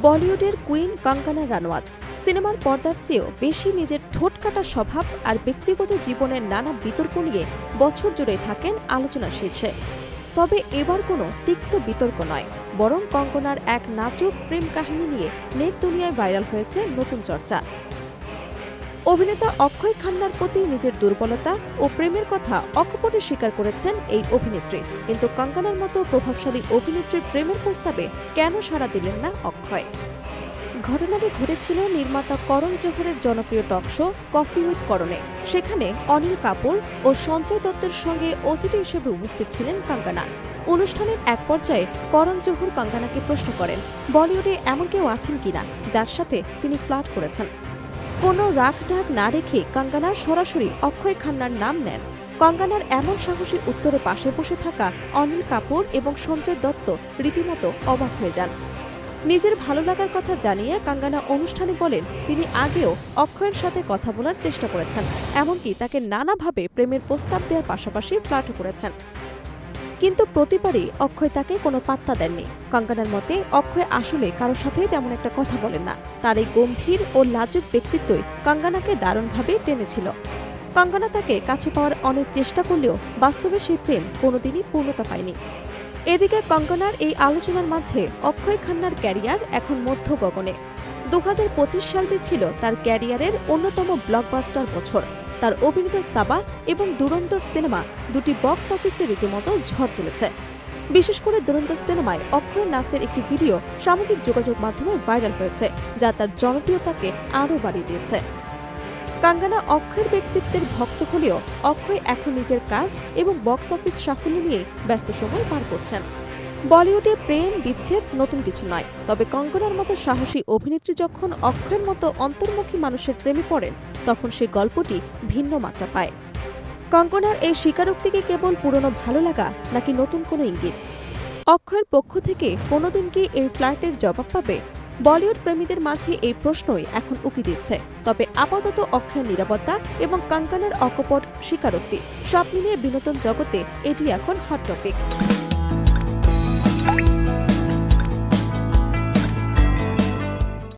বলিউডের কুইন কঙ্গনা রানাওয়াত সিনেমার পর্দার চেয়েও বেশি নিজের ঠোঁটকাটা স্বভাব আর ব্যক্তিগত জীবনের নানা বিতর্ক নিয়ে বছর জুড়ে থাকেন আলোচনার শীর্ষে। তবে এবার কোনো তিক্ত বিতর্ক নয়, বরং কঙ্গনার এক নাজুক প্রেম কাহিনী নিয়ে নেট দুনিয়ায় ভাইরাল হয়েছে নতুন চর্চা। অভিনেতা অক্ষয় খান্নার প্রতি নিজের দুর্বলতা ও প্রেমের কথা অকপটে স্বীকার করেছেন এই অভিনেত্রী। কিন্তু কঙ্গনার মতো প্রভাবশালী অভিনেত্রীর প্রেমের প্রস্তাবে কেন সাড়া দিলেন না অক্ষয়? ঘটনাটি ঘটেছিল নির্মাতা করণ জোহরের জনপ্রিয় টক শো কফি উইথ করণে। সেখানে অনিল কাপুর ও সঞ্জয় দত্তের সঙ্গে অতিথি হিসেবে উপস্থিত ছিলেন কঙ্গনা। অনুষ্ঠানের এক পর্যায়ে করণ জোহর কঙ্গনাকে প্রশ্ন করেন, বলিউডে এমন কেউ আছেন কিনা যার সাথে তিনি ফ্লার্ট করেছেন। কোনো রাগ ঢাক না রেখে কঙ্গনা সরাসরি অক্ষয় খান্নার নাম নেন। কঙ্গনার এমন সাহসী উত্তরে পাশে বসে থাকা অনিল কাপুর এবং সঞ্জয় দত্ত রীতিমতো অবাক হয়ে যান। নিজের ভালো লাগার কথা জানিয়ে কঙ্গনা অনুষ্ঠানে বলেন তিনি আগেও অক্ষয়ের সাথে কথা বলার চেষ্টা করেছেন, এমনকি তাকে নানাভাবে প্রেমের প্রস্তাব দেওয়ার পাশাপাশি ফ্লার্টও করেছেন। কিন্তু প্রতিবারই অক্ষয় তাকে কোনো পাত্তা দেননি। কঙ্গনার মতে অক্ষয় আসলে কারোর সাথেই তেমন একটা কথা বলেন না। তার এই গম্ভীর ও লাজুক ব্যক্তিত্বই কঙ্গনাকে দারুণভাবে টেনেছিল। কঙ্গনা তাকে কাছে পাওয়ার অনেক চেষ্টা করলেও বাস্তবে সেই প্রেম কোনোদিনই পূর্ণতা পায়নি। এদিকে কঙ্গনার এই আলোচনার মাঝে অক্ষয় খান্নার ক্যারিয়ার এখন মধ্য গগনে। 2025 সালটি ছিল তার ক্যারিয়ারের অন্যতম ব্লকবাস্টার বছর। তার অভিনীত সাবা এবং দুরন্তর সিনেমা দুটি বক্স অফিসে রীতিমতো ঝড় তুলেছে। বিশেষ করে দুরন্তর সিনেমায় অক্ষয় নাচের একটি ভিডিও সামাজিক যোগাযোগ মাধ্যমে ভাইরাল হয়েছে, যা তার জনপ্রিয়তাকে আরও বাড়িয়ে দিয়েছে। কঙ্গনা অক্ষয়ের ব্যক্তিত্বের ভক্ত হলেও অক্ষয় এখন নিজের কাজ এবং বক্স অফিস সাফল্য নিয়ে ব্যস্ত সময় পার করছেন। বলিউডে প্রেম বিচ্ছেদ নতুন কিছু নয়, তবে কঙ্গনার মতো সাহসী অভিনেত্রী যখন অক্ষয়ের মতো অন্তর্মুখী মানুষের প্রেমে পড়েন তখন সেই গল্পটি ভিন্ন মাত্রা পায়। কঙ্গনার এই স্বীকারোক্তিকে কেবল পুরনো ভালো লাগা নাকি নতুন কোনো ইঙ্গিত? অক্ষয়ের পক্ষ থেকে কোনোদিন কি এই ফ্ল্যাটের জবাব পাবে? বলিউড প্রেমীদের মাঝে এই প্রশ্নই এখন উকি দিচ্ছে। তবে আপাতত অক্ষয়ের নিরাপত্তা এবং কঙ্গনার অকপট স্বীকারোক্তি সব মিলিয়ে বিনোদন জগতে এটি এখন হট টপিক।